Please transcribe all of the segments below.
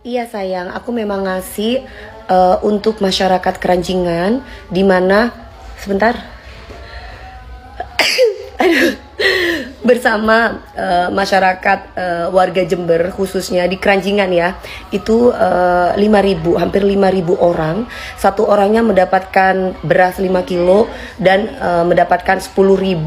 Iya sayang, aku memang ngasih untuk masyarakat Keranjingan, di mana sebentar, aduh, bersama masyarakat warga Jember khususnya di Keranjingan ya, itu 5.000, hampir 5.000 orang. Satu orangnya mendapatkan beras 5 kilo dan mendapatkan 10.000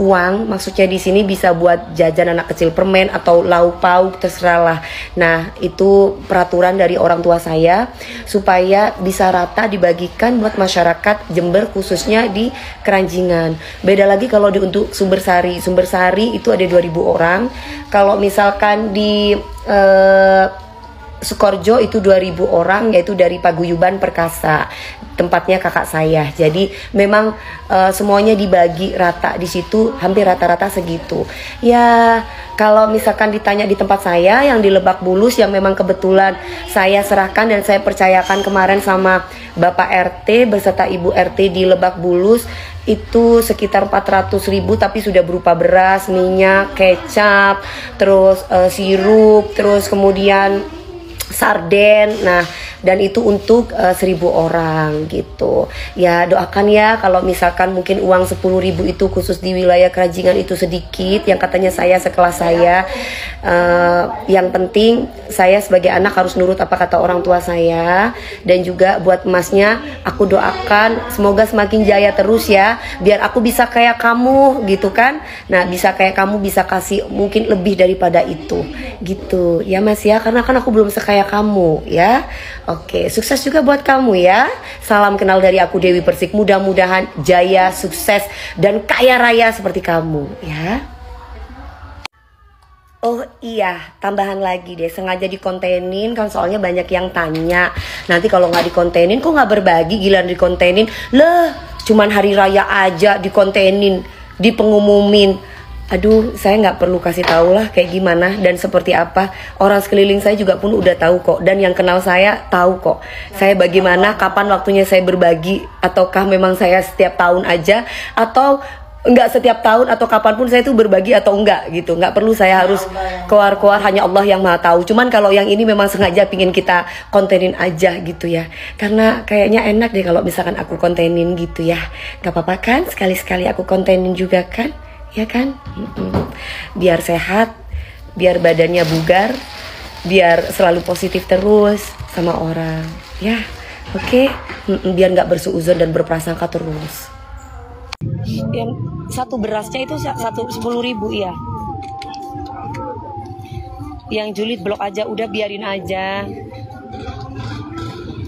uang. Maksudnya di sini bisa buat jajan anak kecil, permen atau lauk pauk, terserah lah. Nah, itu peraturan dari orang tua saya supaya bisa rata dibagikan buat masyarakat Jember khususnya di Keranjingan. Beda lagi kalau untuk Sumber Sari itu ada 2.000 orang. Kalau misalkan di Sukorjo itu 2.000 orang, yaitu dari Paguyuban Perkasa, tempatnya kakak saya. Jadi memang semuanya dibagi rata di situ, hampir rata-rata segitu. Ya, kalau misalkan ditanya di tempat saya yang di Lebak Bulus, yang memang kebetulan saya serahkan dan saya percayakan kemarin sama Bapak RT beserta Ibu RT di Lebak Bulus, itu sekitar 400.000, tapi sudah berupa beras, minyak, kecap, terus sirup, terus kemudian sarden. Nah, dan itu untuk 1.000 orang gitu. Ya, doakan ya kalau misalkan mungkin uang 10.000 itu khusus di wilayah Keranjingan itu sedikit, yang katanya saya sekelas saya. Yang penting saya sebagai anak harus nurut apa kata orang tua saya. Dan juga buat emasnya, aku doakan semoga semakin jaya terus ya, biar aku bisa kayak kamu gitu kan. Nah, bisa kayak kamu, bisa kasih mungkin lebih daripada itu gitu ya Mas ya, karena kan aku belum sekaya kamu ya. Oke, sukses juga buat kamu ya. Salam kenal dari aku Dewi Persik. Mudah-mudahan jaya, sukses, dan kaya raya seperti kamu ya. Oh iya, tambahan lagi deh, sengaja dikontenin kan soalnya banyak yang tanya. Nanti kalau nggak dikontenin, kok nggak berbagi, giliran dikontenin. Leh, cuman hari raya aja dikontenin, dipengumumin. Aduh, saya nggak perlu kasih tahu lah kayak gimana dan seperti apa. Orang sekeliling saya juga pun udah tahu kok. Dan yang kenal saya tahu kok. Saya bagaimana, kapan waktunya saya berbagi. Ataukah memang saya setiap tahun aja. Atau enggak setiap tahun atau kapanpun saya tuh berbagi atau enggak gitu. Nggak perlu saya harus keluar-keluar, hanya Allah yang maha tahu. Cuman kalau yang ini memang sengaja pingin kita kontenin aja gitu ya. Karena kayaknya enak deh kalau misalkan aku kontenin gitu ya. Gak apa-apa kan, sekali-sekali aku kontenin juga kan. Ya kan, biar sehat, biar badannya bugar, biar selalu positif terus sama orang, ya, oke. Biar nggak bersuuzon dan berprasangka terus. Yang satu berasnya itu 10.000 ya. Yang julid blok aja, udah biarin aja.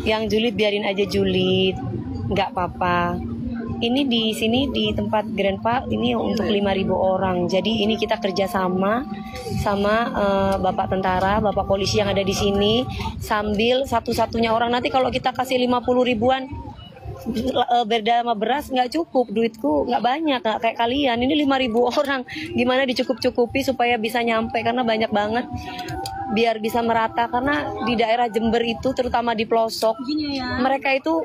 Yang julid biarin aja julid, nggak apa-apa. Ini di sini di tempat Grandpa ini untuk 5.000 orang. Jadi ini kita kerjasama sama Bapak tentara, Bapak polisi yang ada di sini. Sambil satu-satunya orang, nanti kalau kita kasih 50 ribuan beda sama beras nggak cukup, duitku nggak banyak, nggak kayak kalian. Ini 5.000 orang, gimana dicukup-cukupi supaya bisa nyampe, karena banyak banget, biar bisa merata. Karena di daerah Jember itu terutama di pelosok, mereka itu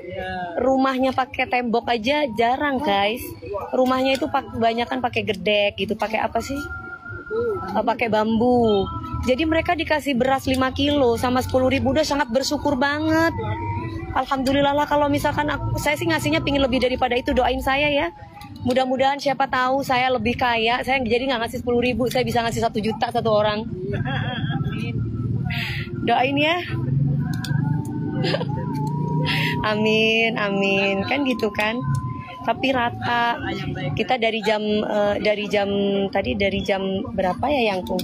rumahnya pakai tembok aja jarang guys. Rumahnya itu kebanyakan pakai gerdek gitu, pakai apa sih, pakai bambu. Jadi mereka dikasih beras 5 kilo sama 10.000 udah sangat bersyukur banget. Alhamdulillah lah. Kalau misalkan saya sih ngasihnya pingin lebih daripada itu. Doain saya ya, mudah-mudahan siapa tahu saya lebih kaya. Saya jadi nggak ngasih 10.000, saya bisa ngasih 1 juta satu orang. Doain ya. Amin, amin. Kan gitu kan. Tapi rata. Kita dari jam berapa ya yang tuh?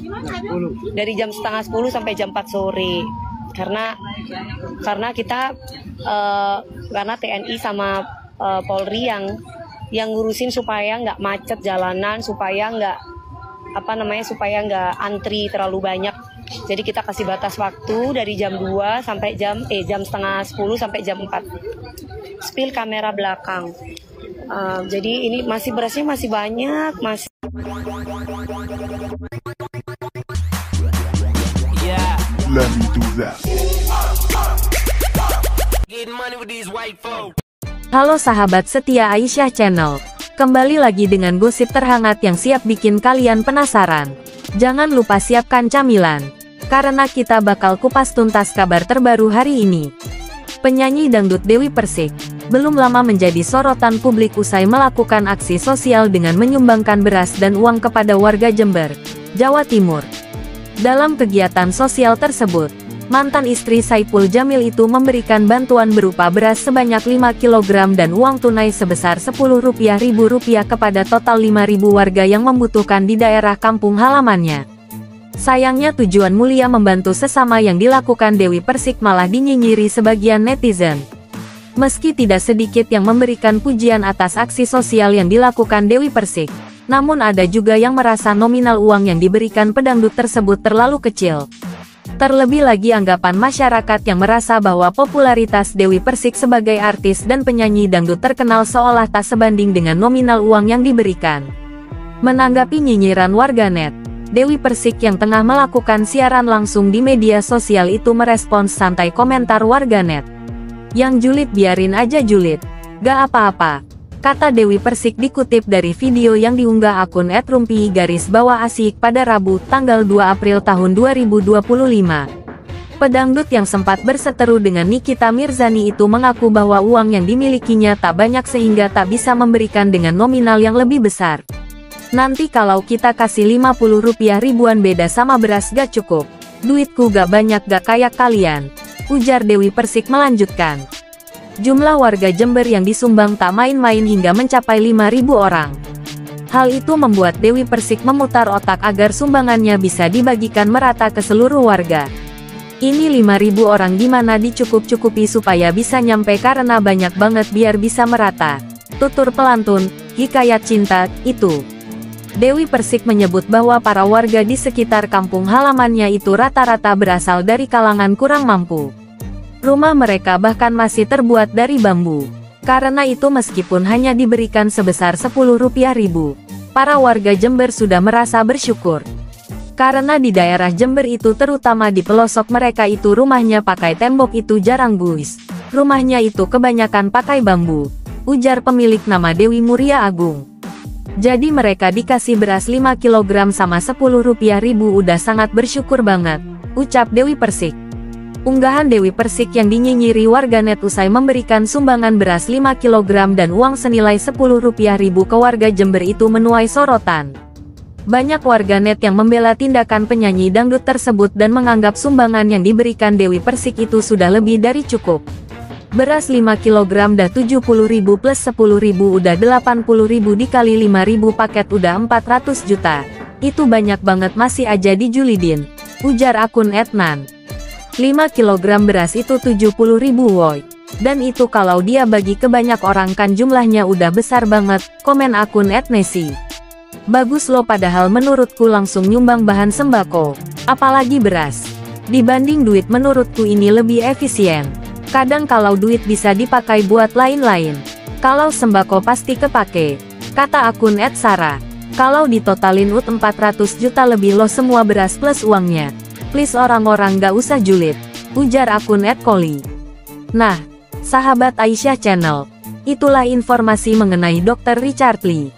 Dari jam setengah 10 sampai jam 4 sore. Karena kita karena TNI sama Polri yang ngurusin supaya nggak macet jalanan, supaya nggak supaya nggak antri terlalu banyak. Jadi kita kasih batas waktu dari jam 2 sampai jam setengah 10 sampai jam 4. Spill kamera belakang. Jadi ini berasnya masih banyak, masih. Yeah. Let me do that. Halo sahabat setia Aisyah Channel. Kembali lagi dengan gosip terhangat yang siap bikin kalian penasaran. Jangan lupa siapkan camilan. karena kita bakal kupas tuntas kabar terbaru hari ini. Penyanyi dangdut Dewi Persik belum lama menjadi sorotan publik usai melakukan aksi sosial dengan menyumbangkan beras dan uang kepada warga Jember, Jawa Timur. Dalam kegiatan sosial tersebut, mantan istri Saipul Jamil itu memberikan bantuan berupa beras sebanyak 5 kg dan uang tunai sebesar Rp10.000 kepada total 5.000 warga yang membutuhkan di daerah kampung halamannya. Sayangnya tujuan mulia membantu sesama yang dilakukan Dewi Persik malah dinyinyiri sebagian netizen. Meski tidak sedikit yang memberikan pujian atas aksi sosial yang dilakukan Dewi Persik, namun ada juga yang merasa nominal uang yang diberikan pedangdut tersebut terlalu kecil. Terlebih lagi anggapan masyarakat yang merasa bahwa popularitas Dewi Persik sebagai artis dan penyanyi dangdut terkenal seolah tak sebanding dengan nominal uang yang diberikan. Menanggapi nyinyiran warganet, Dewi Persik yang tengah melakukan siaran langsung di media sosial itu merespons santai komentar warganet. Yang julid biarin aja julid, gak apa-apa, kata Dewi Persik dikutip dari video yang diunggah akun @rumpi_asik pada Rabu, tanggal 2 April tahun 2025. Pedangdut yang sempat berseteru dengan Nikita Mirzani itu mengaku bahwa uang yang dimilikinya tak banyak sehingga tak bisa memberikan dengan nominal yang lebih besar. Nanti kalau kita kasih Rp50 ribuan beda sama beras gak cukup. Duitku gak banyak gak kayak kalian, ujar Dewi Persik melanjutkan. Jumlah warga Jember yang disumbang tak main-main hingga mencapai 5.000 orang. Hal itu membuat Dewi Persik memutar otak agar sumbangannya bisa dibagikan merata ke seluruh warga. Ini 5.000 orang gimana dicukup-cukupi supaya bisa nyampe karena banyak banget biar bisa merata. Tutur pelantun, hikayat cinta, itu. Dewi Persik menyebut bahwa para warga di sekitar kampung halamannya itu rata-rata berasal dari kalangan kurang mampu. Rumah mereka bahkan masih terbuat dari bambu. Karena itu meskipun hanya diberikan sebesar Rp10.000, para warga Jember sudah merasa bersyukur. Karena di daerah Jember itu terutama di pelosok mereka itu rumahnya pakai tembok itu jarang guys. Rumahnya itu kebanyakan pakai bambu, ujar pemilik nama Dewi Muria Agung. Jadi mereka dikasih beras 5 kg sama Rp10.000 udah sangat bersyukur banget, ucap Dewi Persik. Unggahan Dewi Persik yang dinyinyiri warganet usai memberikan sumbangan beras 5 kg dan uang senilai Rp10.000 ke warga Jember itu menuai sorotan. Banyak warganet yang membela tindakan penyanyi dangdut tersebut dan menganggap sumbangan yang diberikan Dewi Persik itu sudah lebih dari cukup. Beras 5 kg dah Rp70.000 plus Rp10.000 udah Rp80.000 dikali 5.000 paket udah 400 juta. Itu banyak banget masih aja dijulidin, ujar akun @nan. 5 kg beras itu Rp70.000 woy. Dan itu kalau dia bagi ke banyak orang kan jumlahnya udah besar banget, komen akun @nesi. Bagus loh padahal menurutku langsung nyumbang bahan sembako, apalagi beras. Dibanding duit menurutku ini lebih efisien. Kadang kalau duit bisa dipakai buat lain-lain. Kalau sembako pasti kepake, kata akun @sara. Kalau ditotalin 400 juta lebih loh semua beras plus uangnya. Please orang-orang gak usah julid, ujar akun @koli. Nah, sahabat Aisyah Channel, itulah informasi mengenai Dr. Richard Lee.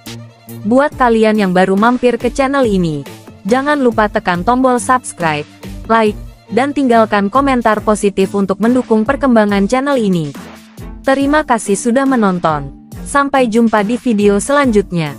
Buat kalian yang baru mampir ke channel ini, jangan lupa tekan tombol subscribe, like, dan tinggalkan komentar positif untuk mendukung perkembangan channel ini. Terima kasih sudah menonton. Sampai jumpa di video selanjutnya.